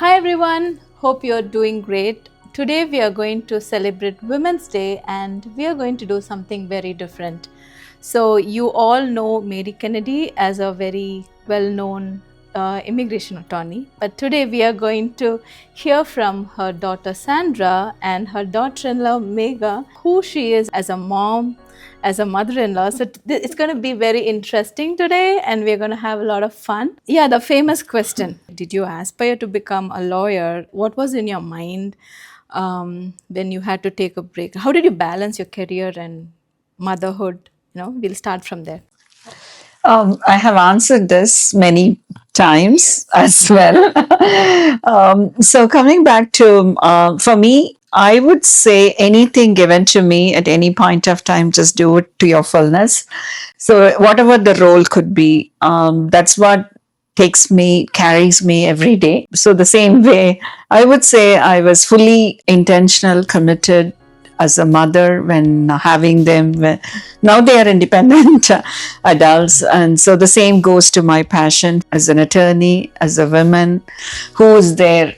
Hi everyone, hope you're doing great. Today we are going to celebrate Women's Day and we are going to do something very different. So, you all know Mary Kennedy as a very well known immigration attorney, but today we are going to hear from her daughter Sandra and her daughter in law Megha, who she is as a mom, as a mother-in-law. So it's going to be very interesting today and we're going to have a lot of fun. Yeah, the famous question, did you aspire to become a lawyer? What was in your mind when you had to take a break? How did you balance your career and motherhood? We'll start from there. I have answered this many times as well. So, coming back to, for me, I would say anything given to me at any point of time, just do it to your fullness. So, whatever the role could be, that's what carries me every day. So, the same way, I would say I was fully intentional, committed as a mother when having them. Now they are independent adults. And so the same goes to my passion as an attorney, as a woman who is there,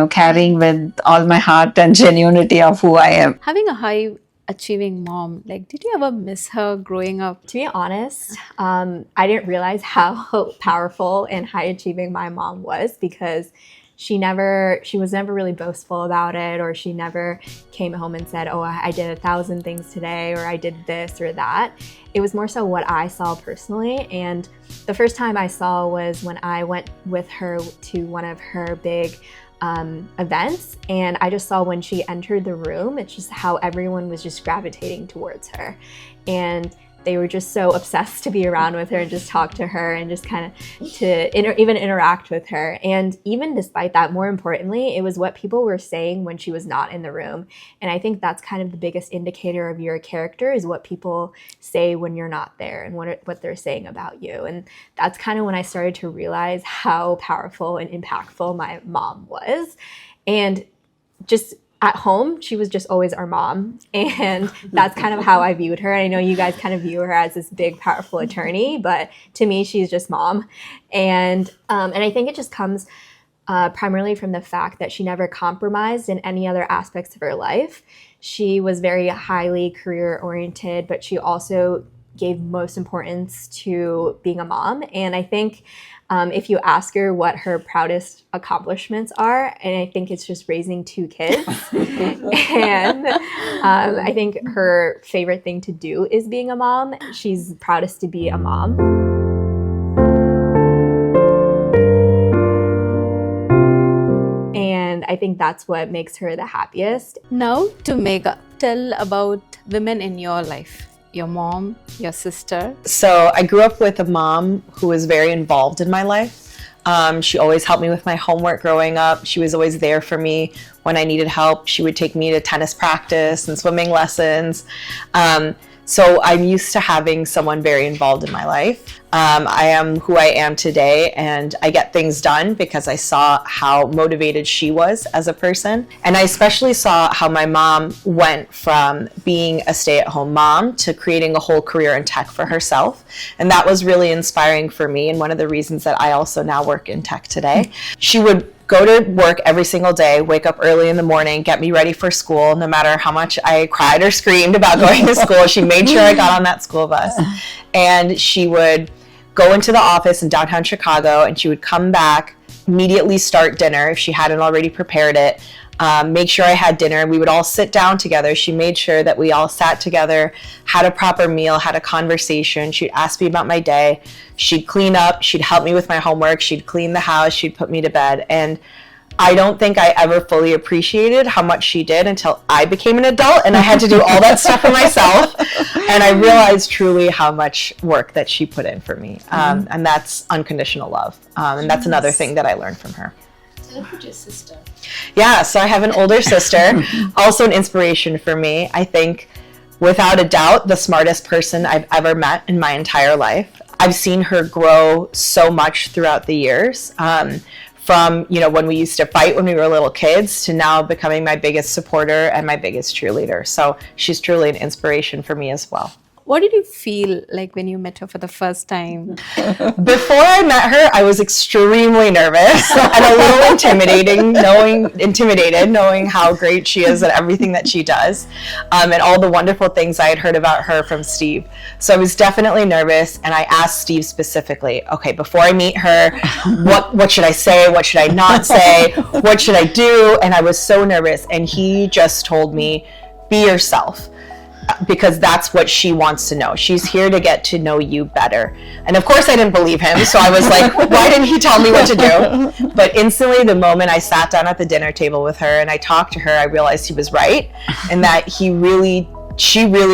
carrying with all my heart and genuinity of who I am. Having a high achieving mom, like, did you ever miss her growing up? To be honest, I didn't realize how powerful and high achieving my mom was because she was never really boastful about it, or she never came home and said, oh, I did 1,000 things today, or I did this or that. It was more so what I saw personally. And the first time I saw was when I went with her to one of her big events, and I just saw when she entered the room, it's just how everyone was just gravitating towards her. And they were just so obsessed to be around with her and just talk to her and just kind of even interact with her. And even despite that, more importantly, it was what people were saying when she was not in the room. And I think that's kind of the biggest indicator of your character, is what people say when you're not there and what they're saying about you. And that's kind of when I started to realize how powerful and impactful my mom was. And just at home, she was just always our mom. And that's kind of how I viewed her. I know you guys kind of view her as this big, powerful attorney, but to me, she's just mom. And I think it just comes primarily from the fact that she never compromised in any other aspects of her life. She was very highly career oriented, but she also gave most importance to being a mom. And I think if you ask her what her proudest accomplishments are, and I think it's just raising 2 kids. And I think her favorite thing to do is being a mom. She's proudest to be a mom. And I think that's what makes her the happiest. Now to Megha, tell about women in your life. Your mom, your sister. So I grew up with a mom who was very involved in my life. She always helped me with my homework growing up. She was always there for me when I needed help. She would take me to tennis practice and swimming lessons. So I'm used to having someone very involved in my life. I am who I am today, and I get things done because I saw how motivated she was as a person. And I especially saw how my mom went from being a stay-at-home mom to creating a whole career in tech for herself. And that was really inspiring for me, and one of the reasons that I also now work in tech today. She would go to work every single day, wake up early in the morning, get me ready for school. No matter how much I cried or screamed about going to school, she made sure I got on that school bus. And she would go into the office in downtown Chicago, and she would come back, immediately start dinner if she hadn't already prepared it, make sure I had dinner. We would all sit down together. She made sure that we all sat together, had a proper meal, had a conversation. She'd ask me about my day. She'd clean up. She'd help me with my homework. She'd clean the house. She'd put me to bed. And I don't think I ever fully appreciated how much she did until I became an adult and I had to do all that stuff for myself. And I realized truly how much work that she put in for me. And that's unconditional love. And that's another thing that I learned from her. Tell about your sister. Yeah, so I have an older sister, also an inspiration for me. I think, without a doubt, the smartest person I've ever met in my entire life. I've seen her grow so much throughout the years. From, when we used to fight when we were little kids to now becoming my biggest supporter and my biggest cheerleader. So she's truly an inspiration for me as well. What did you feel like when you met her for the first time? Before I met her, I was extremely nervous and a little intimidated, knowing how great she is at everything that she does, and all the wonderful things I had heard about her from Steve. So I was definitely nervous, and I asked Steve specifically, okay, before I meet her, what should I say? What should I not say? What should I do? And I was so nervous, and he just told me, be yourself. Because that's what she wants to know. She's here to get to know you better. And of course I didn't believe him, so I was like, why didn't he tell me what to do? But instantly, the moment I sat down at the dinner table with her and I talked to her, I realized he was right, and that she really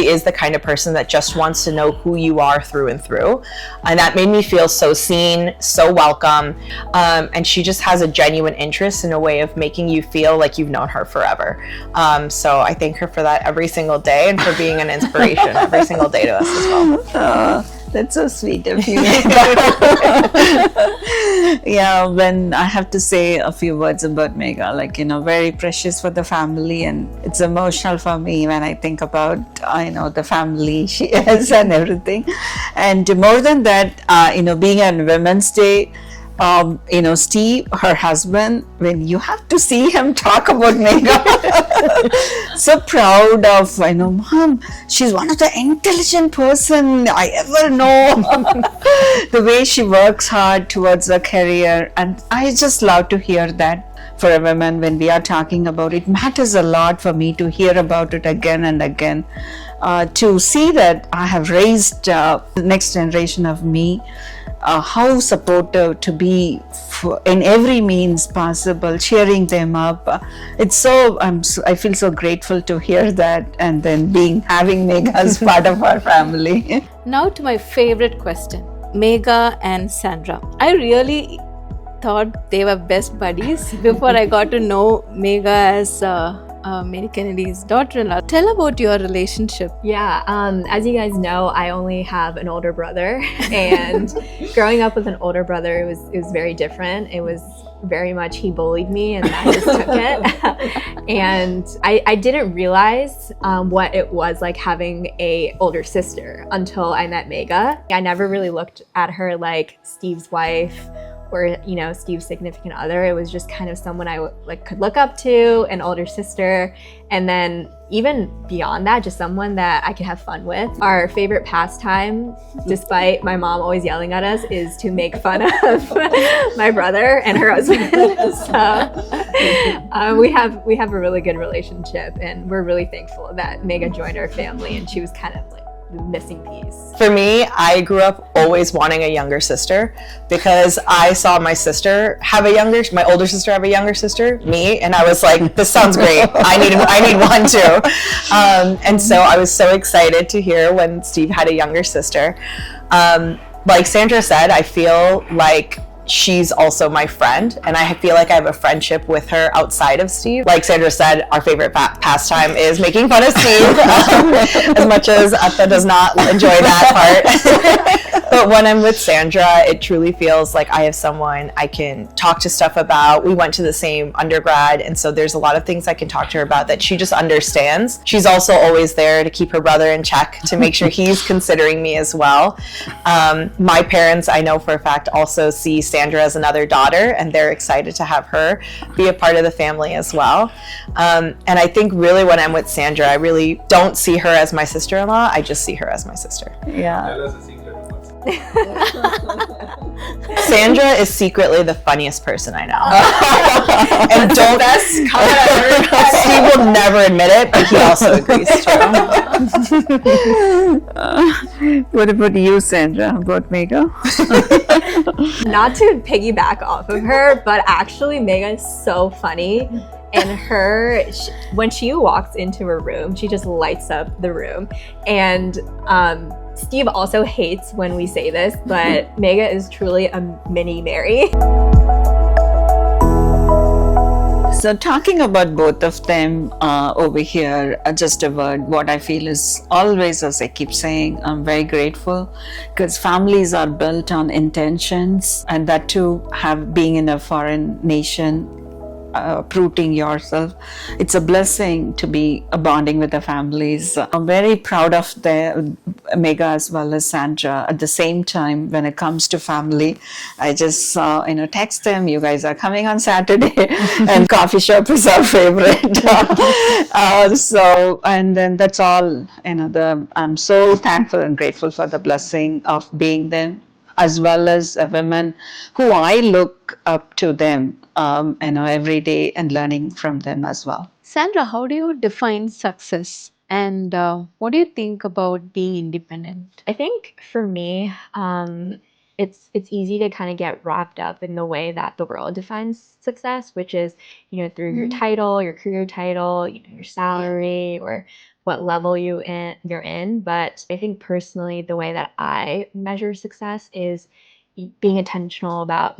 is the kind of person that just wants to know who you are through and through. And that made me feel so seen, so welcome. And she just has a genuine interest in a way of making you feel like you've known her forever. So I thank her for that every single day, and for being an inspiration every single day to us as well. That's so sweet of you. Yeah, when I have to say a few words about Megha, like, very precious for the family, and it's emotional for me when I think about, the family she is and everything. And more than that, being on Women's Day, Steve, her husband, when you have to see him talk about Megha, so proud of, Mom, she's one of the intelligent person I ever know. The way she works hard towards her career, and I just love to hear that. For a woman, when we are talking about it, matters a lot for me to hear about it again and again. To see that I have raised the next generation of me, how supportive to be in every means possible, cheering them up. I feel so grateful to hear that, and then having Megha as part of our family. Now to my favorite question, Megha and Sandra. I really thought they were best buddies before I got to know Megha as Mary Kennedy's daughter-in-law. Tell about your relationship. Yeah, as you guys know, I only have an older brother, and growing up with an older brother, it was very different. It was very much he bullied me, and I just took it. And I didn't realize what it was like having a older sister until I met Megha. I never really looked at her like Steve's wife or Steve's significant other. It was just kind of someone I could look up to, an older sister, and then even beyond that, just someone that I could have fun with. Our favorite pastime, despite my mom always yelling at us, is to make fun of my brother and her husband. So we have a really good relationship, and we're really thankful that Megha joined our family, and she was kind of like the missing piece. For me, I grew up always wanting a younger sister, because I saw my older sister have a younger sister, me, and I was like, this sounds great. I need one too. And so I was so excited to hear when Steve had a younger sister. Like Sandra said, I feel like she's also my friend, and I feel like I have a friendship with her outside of Steve. Like Sandra said, our favorite pastime is making fun of Steve, as much as Atta does not enjoy that part. But when I'm with Sandra, it truly feels like I have someone I can talk to stuff about. We went to the same undergrad, and so there's a lot of things I can talk to her about that she just understands. She's also always there to keep her brother in check, to make sure he's considering me as well. My parents, I know for a fact, also see Sandra as another daughter, and they're excited to have her be a part of the family as well. And I think really when I'm with Sandra, I really don't see her as my sister-in-law. I just see her as my sister. Yeah. Sandra is secretly the funniest person I know. And Steve will never admit it, but he also agrees too. What about you, Sandra? About Megha? Not to piggyback off of her, but actually Megha is so funny. And when she walks into a room, she just lights up the room. And Steve also hates when we say this, but Megha is truly a mini Mary. So talking about both of them over here, just a word, what I feel is always, as I keep saying, I'm very grateful, because families are built on intentions, and that too, being in a foreign nation, uprooting yourself. It's a blessing to be bonding with the families. I'm very proud of the Megha as well as Sandra. At the same time, when it comes to family, I just text them, you guys are coming on Saturday and coffee shop is our favorite. And then that's all, I'm so thankful and grateful for the blessing of being them, as well as women who I look up to them, every day and learning from them as well. Sandra, how do you define success? And what do you think about being independent? I think for me, it's easy to kind of get wrapped up in the way that the world defines success, which is through your title, your career title, your salary, or what level you're in. But I think personally, the way that I measure success is being intentional about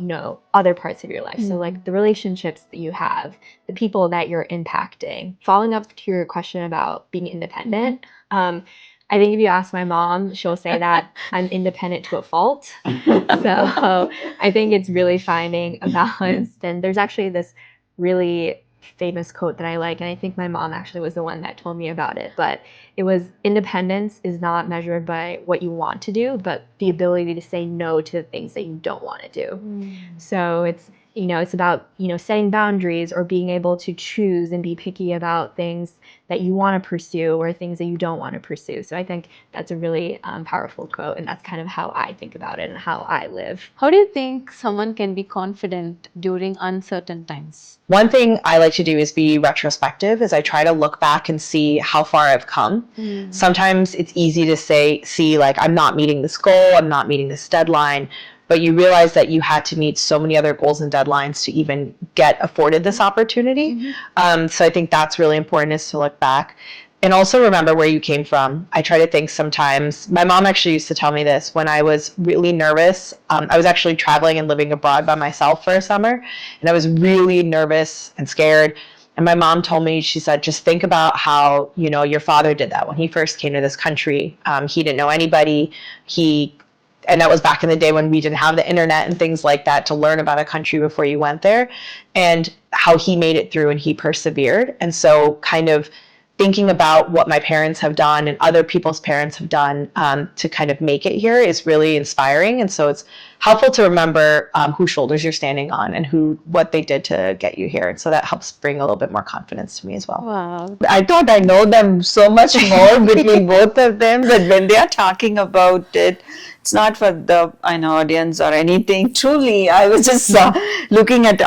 other parts of your life. So like the relationships that you have, the people that you're impacting. Following up to your question about being independent, I think if you ask my mom, she'll say that I'm independent to a fault. So I think it's really finding a balance. And there's actually this really famous quote that I like, and I think my mom actually was the one that told me about it, but it was, independence is not measured by what you want to do, but the ability to say no to the things that you don't want to do. So it's about setting boundaries or being able to choose and be picky about things that you want to pursue or things that you don't want to pursue. So I think that's a really powerful quote, and that's kind of how I think about it and how I live. How do you think someone can be confident during uncertain times? One thing I like to do is be retrospective, is I try to look back and see how far I've come. Sometimes it's easy to see like, I'm not meeting this goal, I'm not meeting this deadline, but you realize that you had to meet so many other goals and deadlines to even get afforded this opportunity. So I think that's really important, is to look back and also remember where you came from. I try to think sometimes, my mom actually used to tell me this when I was really nervous. I was actually traveling and living abroad by myself for a summer, and I was really nervous and scared. And my mom told me, she said, just think about how, your father did that when he first came to this country. He didn't know anybody. And that was back in the day when we didn't have the internet and things like that to learn about a country before you went there, and how he made it through and he persevered. And so kind of thinking about what my parents have done and other people's parents have done to kind of make it here is really inspiring. And so it's helpful to remember whose shoulders you're standing on and what they did to get you here. And so that helps bring a little bit more confidence to me as well. Wow. I thought I know them so much more between both of them, but when they are talking about it, it's not for the audience or anything. Truly, I was just looking at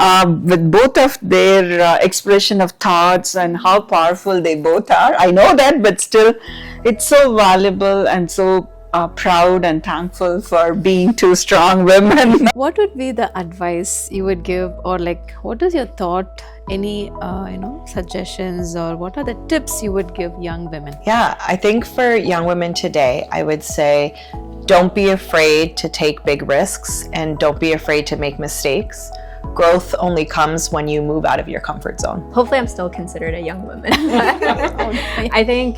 with both of their expression of thoughts and how powerful they both are. I know that, but still, it's so valuable and so proud and thankful for being two strong women. What would be the advice you would give, or like, what is your thought? Any suggestions, or what are the tips you would give young women? Yeah, I think for young women today, I would say, don't be afraid to take big risks and don't be afraid to make mistakes. Growth only comes when you move out of your comfort zone. Hopefully I'm still considered a young woman. I think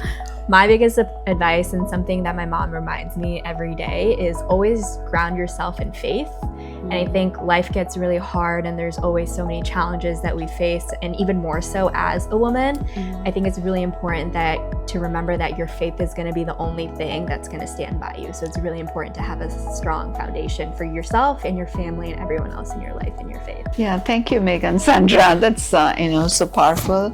my biggest advice, and something that my mom reminds me every day, is always ground yourself in faith. And I think life gets really hard, and there's always so many challenges that we face, and even more so as a woman. I think it's really important to remember that your faith is going to be the only thing that's going to stand by you. So it's really important to have a strong foundation for yourself and your family and everyone else in your life in your faith. Yeah, thank you, Megha and Sandra. That's so powerful.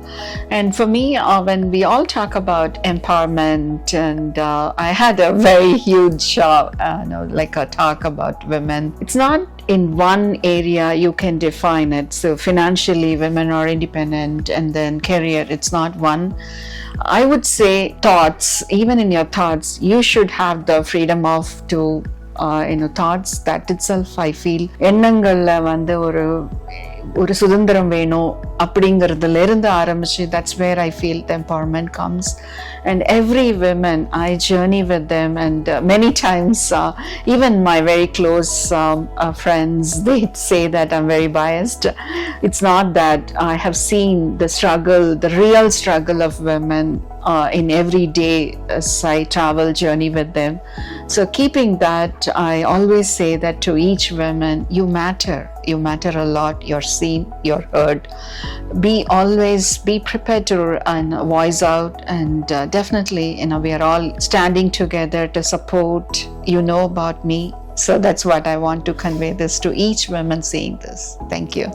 And for me, when we all talk about empowerment, and I had a very huge a talk about women. It's not in one area you can define it. So financially, women are independent, and then career, it's not one. I would say thoughts, even in your thoughts, you should have the freedom of to thoughts. That itself, I feel, எண்ணங்கள்ல வந்து ஒரு சுதந்திரம் வேணும் அப்படிங்கிறதுல இருந்து ஆரம்பிச்சு, that's where I feel the empowerment comes. And every woman, I journey with them, and many times even my very close friends, they say that I'm very biased. It's not that. I have seen the struggle, the real struggle of women in every day as I travel journey with them. So keeping that, I always say that to each woman, you matter a lot. You're seen, you're heard, be prepared to voice out, and definitely, we are all standing together to support. About me, so that's what I want to convey this to each woman seeing this. Thank you.